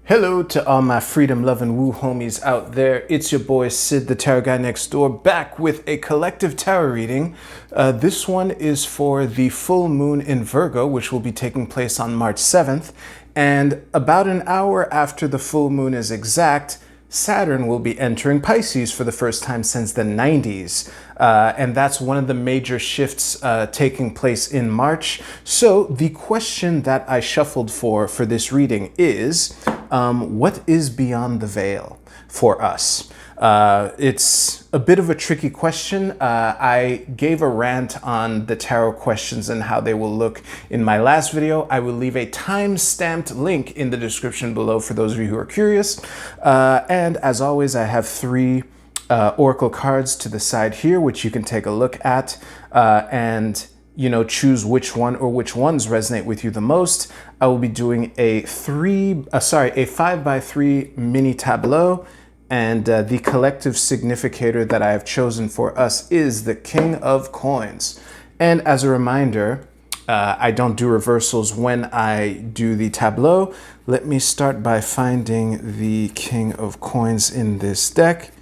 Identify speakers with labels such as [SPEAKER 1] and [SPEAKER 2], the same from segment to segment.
[SPEAKER 1] Hello to all my freedom loving woo homies out there. It's your boy Sid, the tarot guy next door, back with a collective tarot reading. This one is for the full moon in Virgo, which will be taking place on March 7th. And about an hour after the full moon is exact, Saturn will be entering Pisces for the first time since the 90s. And that's one of the major shifts taking place in March. So the question that I shuffled for this reading is, what is beyond the veil for us? It's a bit of a tricky question. I gave a rant on the tarot questions and how they will look in my last video. I will leave a time-stamped link in the description below for those of you who are curious. And as always, I have three oracle cards to the side here, which you can take a look at and choose which one or which ones resonate with you the most. I will be doing a 5x3 mini tableau, and the collective significator that I have chosen for us is the King of Coins. And as a reminder, I don't do reversals when I do the tableau. Let me start by finding the King of Coins in this deck.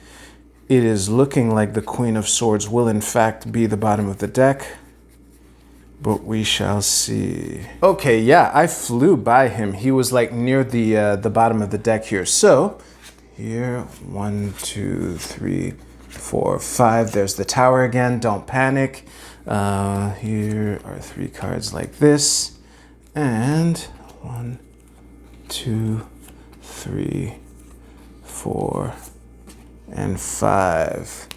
[SPEAKER 1] It is looking like the Queen of Swords will in fact be the bottom of the deck, but we shall see. Okay, yeah, I flew by him. He was like near the bottom of the deck here. So here, 1, 2, 3, 4, 5. There's the tower again. Don't panic. Here are three cards like this. And 1, 2, 3, 4, and 5.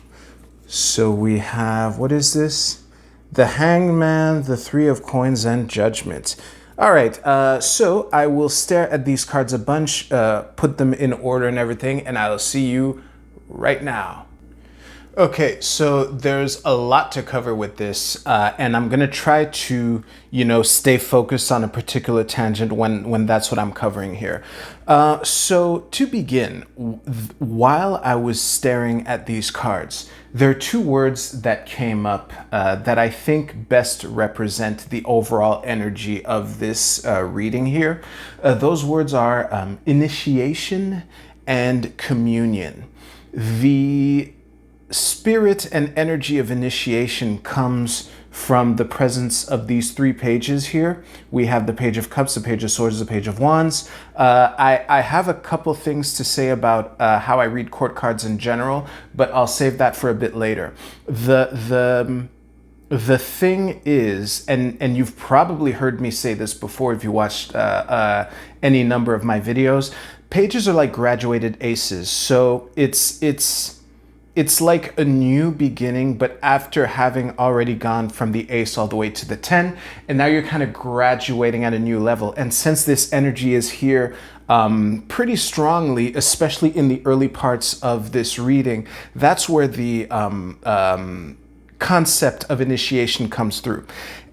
[SPEAKER 1] So we have, what is this? The Hangman, the Three of Coins, and Judgment. All right, so I will stare at these cards a bunch, put them in order and everything, and I'll see you right now. Okay, so there's a lot to cover with this, and I'm gonna try to, stay focused on a particular tangent when that's what I'm covering here. So to begin, while I was staring at these cards, there are two words that came up that I think best represent the overall energy of this reading here. Those words are initiation and communion. The spirit and energy of initiation comes from the presence of these three pages here. We have the Page of Cups, the Page of Swords, the Page of Wands. I have a couple things to say about how I read court cards in general, but I'll save that for a bit later. The thing is, and you've probably heard me say this before if you watched any number of my videos, pages are like graduated aces. So it's like a new beginning, but after having already gone from the ace all the way to the 10, and now you're kind of graduating at a new level. And since this energy is here pretty strongly, especially in the early parts of this reading, that's where the concept of initiation comes through.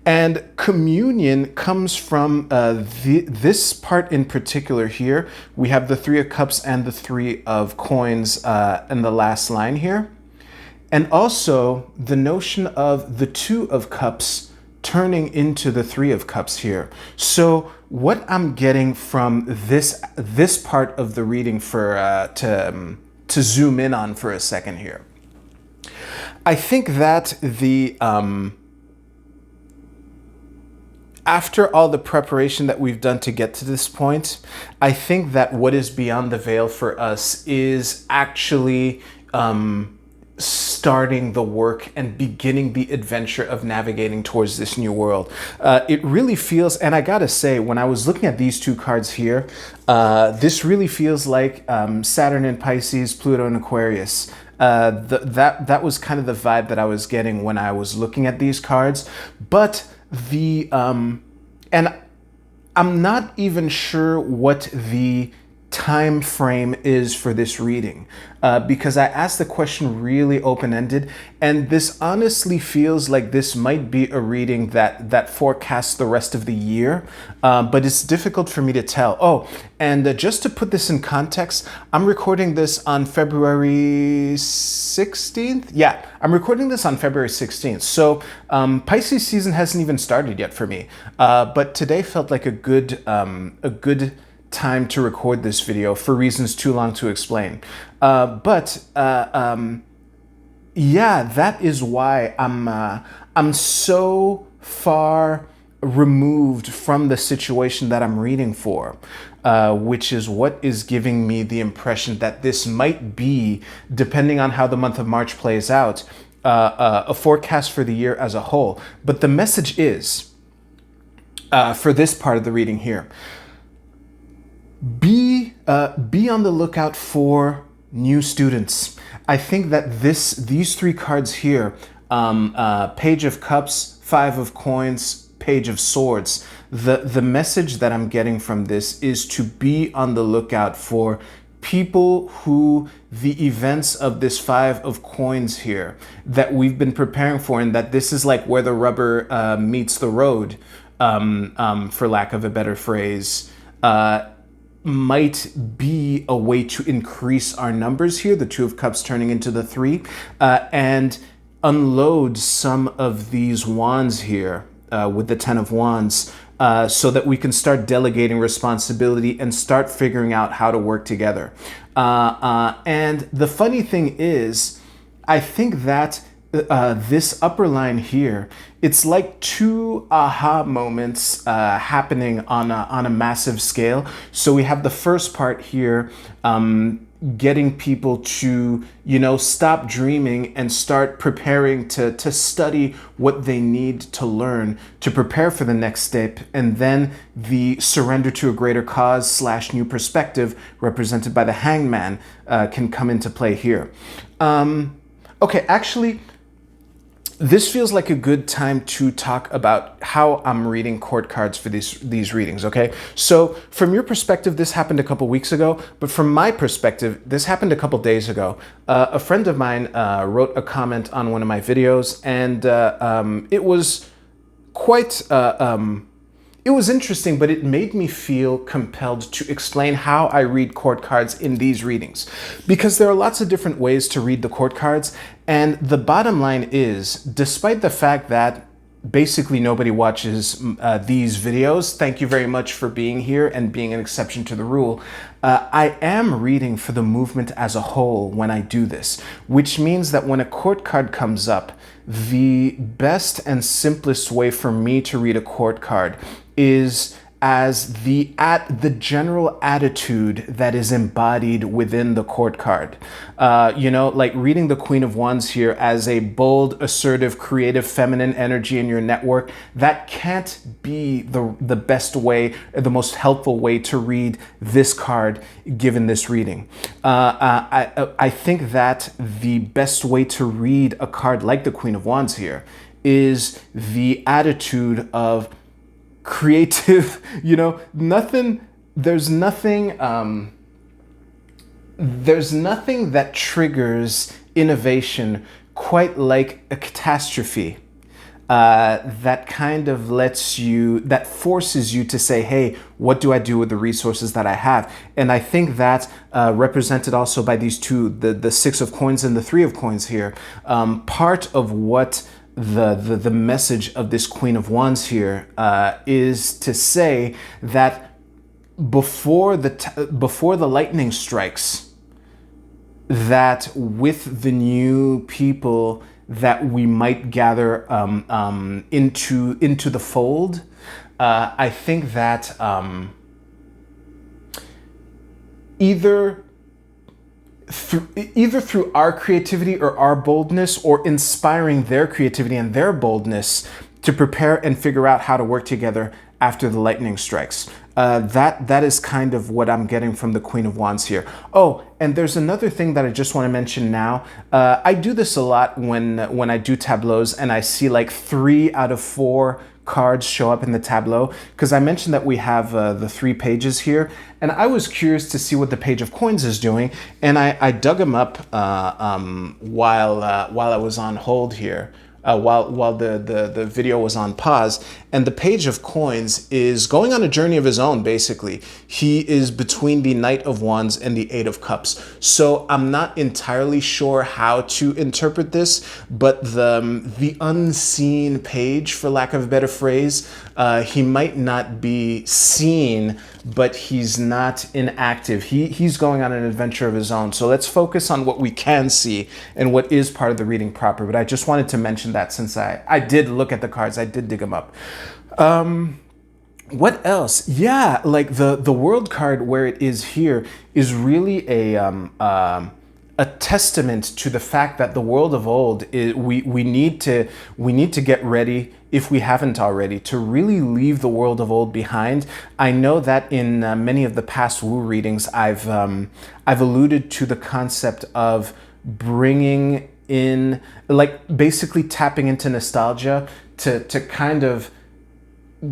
[SPEAKER 1] And communion comes from this part in particular here. We have the Three of Cups and the Three of Coins in the last line here. And also the notion of the Two of Cups turning into the Three of Cups here. So what I'm getting from this part of the reading to zoom in on for a second here, I think that after all the preparation that we've done to get to this point, I think that what is beyond the veil for us is actually starting the work and beginning the adventure of navigating towards this new world. It really feels, and I gotta say, when I was looking at these two cards here, this really feels like Saturn in Pisces, Pluto in Aquarius. That was kind of the vibe that I was getting when I was looking at these cards. But and I'm not even sure what the time frame is for this reading, because I asked the question really open-ended, and this honestly feels like this might be a reading that forecasts the rest of the year, but it's difficult for me to tell. Oh, and just to put this in context, I'm recording this on February 16th. Yeah, I'm recording this on February 16th. So Pisces season hasn't even started yet for me, but today felt like a good time to record this video for reasons too long to explain. Yeah, that is why I'm so far removed from the situation that I'm reading for, which is what is giving me the impression that this might be, depending on how the month of March plays out, a forecast for the year as a whole. But the message is, for this part of the reading here, be on the lookout for new students. I think that these three cards here, Page of Cups, Five of Coins, Page of Swords, the message that I'm getting from this is to be on the lookout for people who the events of this Five of Coins here that we've been preparing for, and that this is like where the rubber meets the road, for lack of a better phrase, might be a way to increase our numbers here, the Two of Cups turning into the Three, and unload some of these wands here with the Ten of Wands, so that we can start delegating responsibility and start figuring out how to work together. And the funny thing is, I think that this upper line here, it's like two aha moments happening on a massive scale. So we have the first part here, getting people to, stop dreaming and start preparing to study what they need to learn to prepare for the next step. And then the surrender to a greater cause / new perspective, represented by the Hangman, can come into play here. Okay, actually, this feels like a good time to talk about how I'm reading court cards for these readings, okay? So from your perspective, this happened a couple weeks ago, but from my perspective, this happened a couple days ago. A friend of mine wrote a comment on one of my videos, and it was quite... it was interesting, but it made me feel compelled to explain how I read court cards in these readings. Because there are lots of different ways to read the court cards, and the bottom line is, despite the fact that basically nobody watches these videos, thank you very much for being here and being an exception to the rule, I am reading for the movement as a whole when I do this, which means that when a court card comes up, the best and simplest way for me to read a court card is as the general attitude that is embodied within the court card. Like reading the Queen of Wands here as a bold, assertive, creative, feminine energy in your network, that can't be the best way, the most helpful way to read this card given this reading. I think that the best way to read a card like the Queen of Wands here is the attitude of creative, there's nothing that triggers innovation quite like a catastrophe that kind of that forces you to say, hey, what do I do with the resources that I have? And I think that represented also by these two, the Six of Coins and the Three of Coins here, part of what the message of this Queen of Wands here is to say that before the lightning strikes, that with the new people that we might gather into the fold, I think that either through our creativity or our boldness, or inspiring their creativity and their boldness to prepare and figure out how to work together after the lightning strikes. That is kind of what I'm getting from the Queen of Wands here. Oh, and there's another thing that I just want to mention now. I do this a lot when I do tableaus and I see like 3 out of 4 cards show up in the tableau, because I mentioned that we have the 3 pages here, and I was curious to see what the Page of Coins is doing, and I dug them up while I was on hold here, while the video was on pause, And the Page of Coins is going on a journey of his own, basically. He is between the Knight of Wands and the Eight of Cups. So I'm not entirely sure how to interpret this, but the unseen page, for lack of a better phrase, he might not be seen, but he's not inactive. He's going on an adventure of his own. So let's focus on what we can see and what is part of the reading proper. But I just wanted to mention that since I did look at the cards, I did dig them up. What else? Yeah, like the World card where it is here is really a testament to the fact that the world of old is, we need to get ready, if we haven't already, to really leave the world of old behind. I know that in many of the past Wu readings, I've alluded to the concept of bringing in, like basically tapping into nostalgia to kind of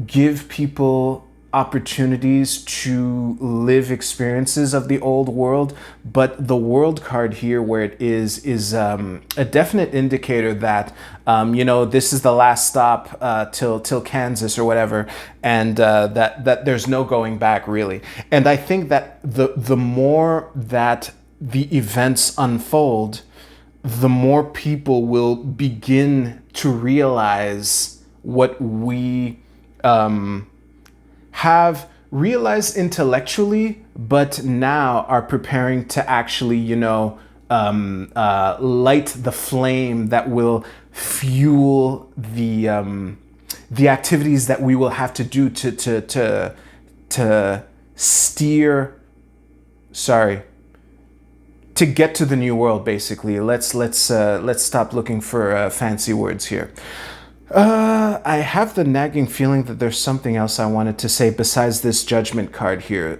[SPEAKER 1] give people opportunities to live experiences of the old world. But the World card here, where it is a definite indicator that this is the last stop till Kansas or whatever, and that there's no going back really. And I think that the more that the events unfold, the more people will begin to realize what we have realized intellectually, but now are preparing to actually, light the flame that will fuel the activities that we will have to do to get to the new world. Basically, let's stop looking for fancy words here. I have the nagging feeling that there's something else I wanted to say besides this Judgment card here.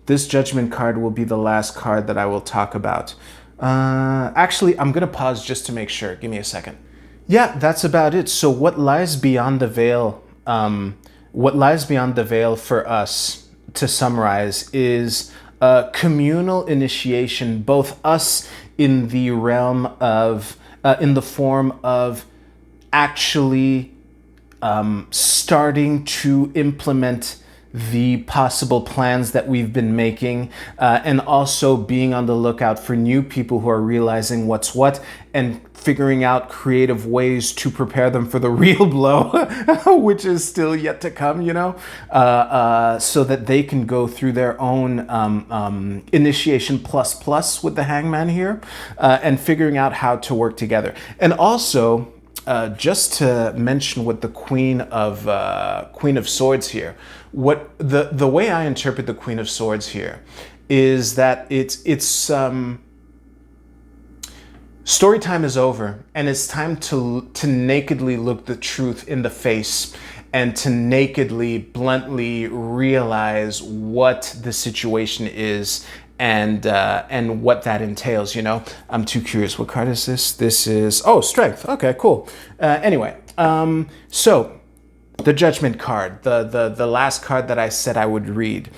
[SPEAKER 1] This Judgment card will be the last card that I will talk about. Actually, I'm gonna pause just to make sure. Give me a second. Yeah, that's about it. So what lies beyond the veil? What lies beyond the veil for us, to summarize, is communal initiation. Both us in the realm of, in the form of actually starting to implement the possible plans that we've been making, and also being on the lookout for new people who are realizing what's what and figuring out creative ways to prepare them for the real blow, which is still yet to come, so that they can go through their own initiation plus with the Hangman here, and figuring out how to work together. And also, just to mention what the Queen of Swords here, what the way I interpret the Queen of Swords here is that it's story time is over, and it's time to nakedly look the truth in the face and to nakedly, bluntly realize what the situation is and what that entails. I'm too curious. What card is this? This is, Strength. Okay, cool. Anyway, so the Judgment card, the last card that I said I would read.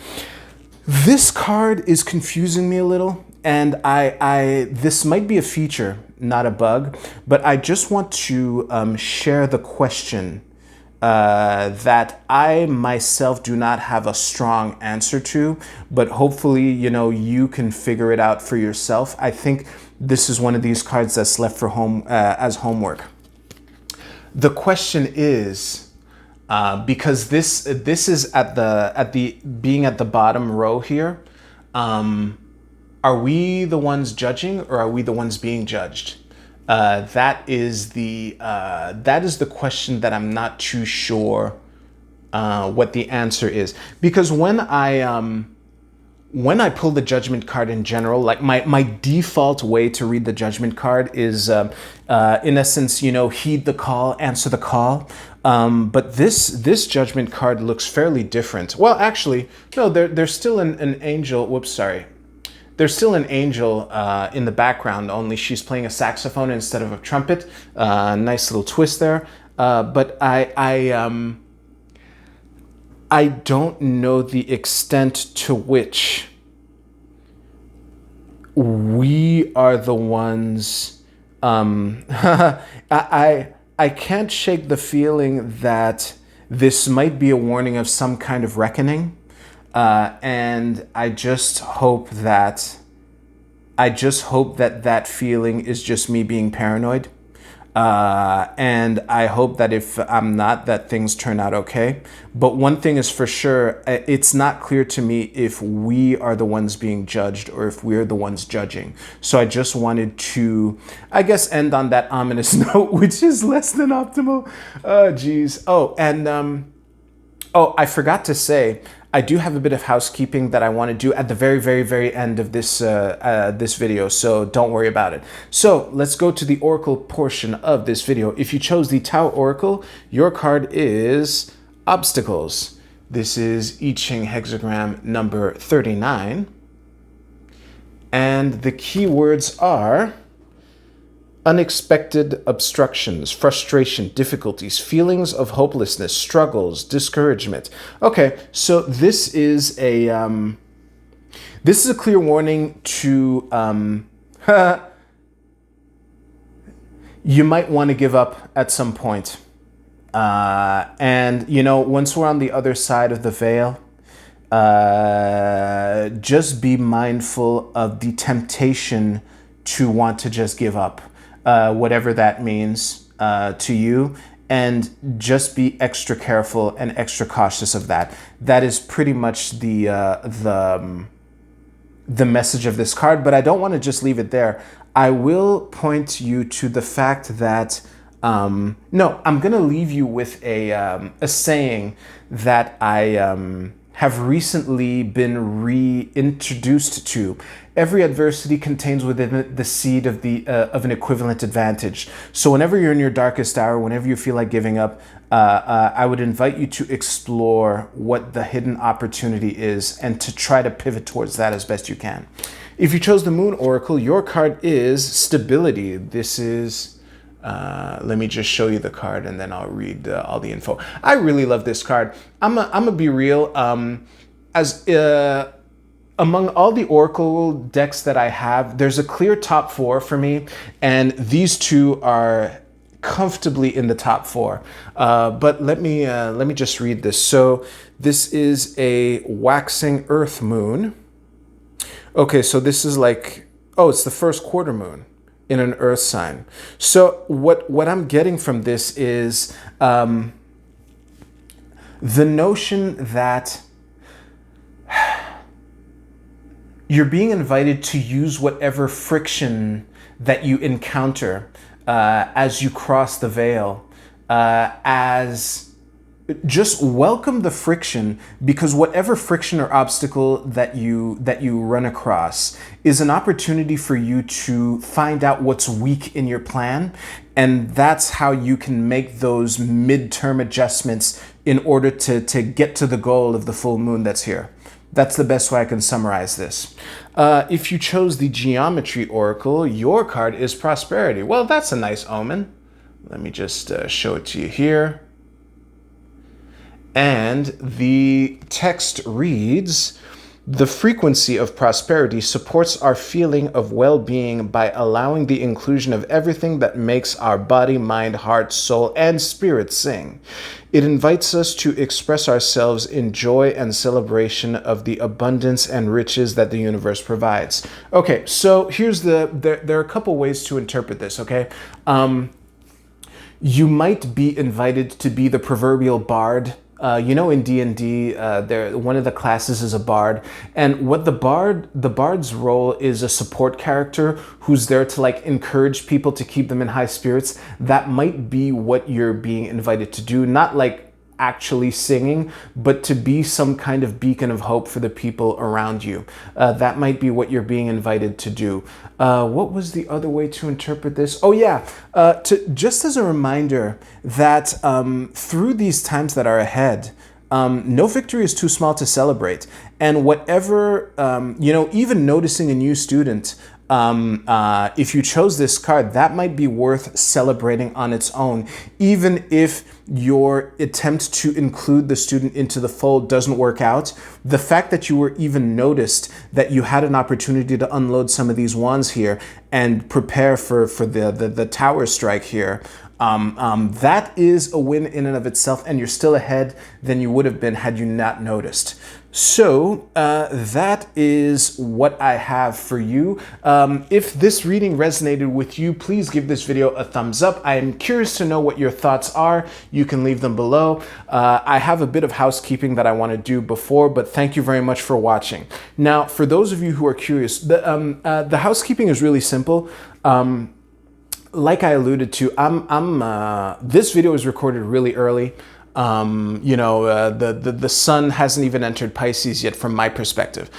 [SPEAKER 1] This card is confusing me a little, and this might be a feature, not a bug, but I just want to share the question that I myself do not have a strong answer to, but hopefully, you can figure it out for yourself. I think this is one of these cards that's left for home as homework. The question is, because this is at the bottom row here, are we the ones judging or are we the ones being judged? That is the question that I'm not too sure what the answer is, because when I pull the Judgment card in general, like my default way to read the Judgment card is in essence, heed the call, answer the call. But this Judgment card looks fairly different. Well, actually, no, there's still an angel. Whoops, sorry. There's still an angel in the background, only she's playing a saxophone instead of a trumpet. Nice little twist there. But I don't know the extent to which we are the ones. I can't shake the feeling that This might be a warning of some kind of reckoning. And I just hope that that feeling is just me being paranoid. And I hope that if I'm not, that things turn out okay. But one thing is for sure, it's not clear to me if we are the ones being judged or if we're the ones judging. So I just wanted to, I guess, end on that ominous note, which is less than optimal. Oh, geez. Oh, and I forgot to say, I do have a bit of housekeeping that I want to do at the very, very, very end of this this video, so don't worry about it. So let's go to the Oracle portion of this video. If you chose the Tao Oracle, your card is Obstacles. This is I Ching hexagram number 39. And the keywords are unexpected obstructions, frustration, difficulties, feelings of hopelessness, struggles, discouragement. Okay, so this is a clear warning to you might want to give up at some point. And you know, once we're on the other side of the veil, just be mindful of the temptation to want to just give up. Whatever that means to you, and just be extra careful and extra cautious of that. That is pretty much the message of this card, but I don't want to just leave it there. I will point you to the fact that no, I'm going to leave you with a saying that I have recently been reintroduced to. Every adversity contains within it the seed of an equivalent advantage. So whenever you're in your darkest hour, whenever you feel like giving up, I would invite you to explore what the hidden opportunity is and to try to pivot towards that as best you can. If you chose the Moon Oracle, your card is Stability. This is, let me just show you the card and then I'll read all the info. I really love this card. I'm gonna be real. Among all the Oracle decks that I have, there's a clear top four for me, and these two are comfortably in the top four. But let me just read this. So this is a waxing Earth moon. Okay, so this is like, oh, it's the first quarter moon in an Earth sign. So what I'm getting from this is the notion that you're being invited to use whatever friction that you encounter as you cross the veil, as just welcome the friction, because whatever friction or obstacle that you run across is an opportunity for you to find out what's weak in your plan, and that's how you can make those midterm adjustments in order to get to the goal of the full moon that's here. That's the best way I can summarize this. If you chose the Geometry Oracle, your card is Prosperity. Well, that's a nice omen. Let me just show it to you here. And the text reads, the frequency of prosperity supports our feeling of well-being by allowing the inclusion of everything that makes our body, mind, heart, soul, and spirit sing. It invites us to express ourselves in joy and celebration of the abundance and riches that the universe provides. Okay, so here's there are a couple ways to interpret this, okay? You might be invited to be the proverbial bard. You know, in D&D, one of the classes is a bard, and what the bard's role is a support character who's there to like encourage people to keep them in high spirits. That might be what you're being invited to do, not like actually singing, but to be some kind of beacon of hope for the people around you. That might be what you're being invited to do. What was the other way to interpret this? Oh yeah, just as a reminder that through these times that are ahead, no victory is too small to celebrate. And whatever, you know, even noticing a new student, if you chose this card, that might be worth celebrating on its own, even if your attempt to include the student into the fold doesn't work out. The fact that you were even noticed, that you had an opportunity to unload some of these wands here and prepare for the tower strike here, That is a win in and of itself, and you're still ahead than you would have been had you not noticed. So that is what I have for you. If this reading resonated with you, please give this video a thumbs up. I am curious to know what your thoughts are. You can leave them below. I have a bit of housekeeping that I want to do before, but thank you very much for watching. Now, for those of you who are curious, the housekeeping is really simple. Like I alluded to, this video is recorded really early. The sun hasn't even entered Pisces yet from my perspective.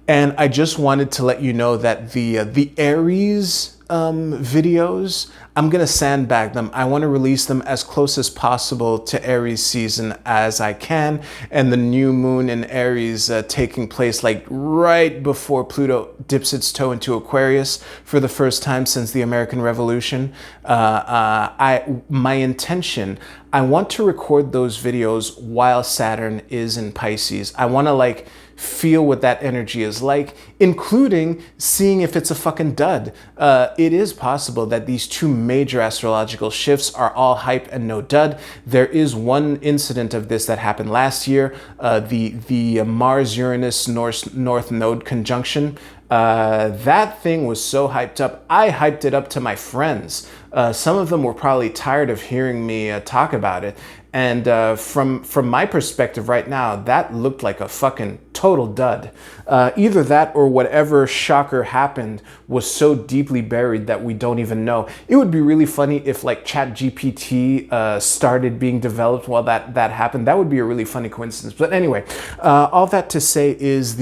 [SPEAKER 1] And I just wanted to let you know that the Aries videos, I'm going to sandbag them. I want to release them as close as possible to Aries season as I can. And the new moon in Aries taking place like right before Pluto dips its toe into Aquarius for the first time since the American Revolution. My intention, I want to record those videos while Saturn is in Pisces. I want to feel what that energy is like, including seeing if it's a fucking dud. It is possible that these two major astrological shifts are all hype and no dud. There is one incident of this that happened last year, the Mars-Uranus North Node conjunction. That thing was so hyped up. I hyped it up to my friends. Some of them were probably tired of hearing me talk about it. And from my perspective right now, that looked like a fucking total dud. Either that or whatever shocker happened was so deeply buried that we don't even know. It would be really funny if ChatGPT started being developed while that happened. That would be a really funny coincidence. But anyway, all that to say is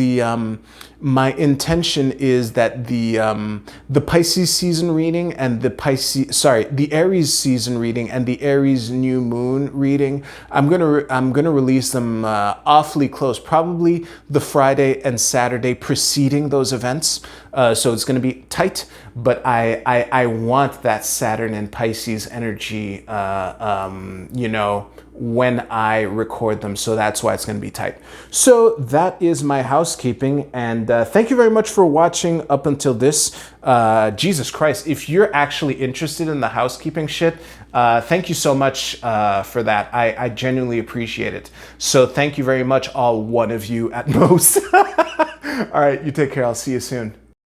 [SPEAKER 1] my intention is that the Pisces season reading and the Aries season reading and the Aries new moon reading, I'm gonna release them awfully close, probably the Friday and Saturday preceding those events. So it's gonna be tight, but I want that Saturn and Pisces energy, when I record them. So that's why it's going to be tight. So that is my housekeeping. And thank you very much for watching up until this. Jesus Christ, if you're actually interested in the housekeeping shit, thank you so much for that. I genuinely appreciate it. So thank you very much, all one of you at most. All right, you take care. I'll see you soon.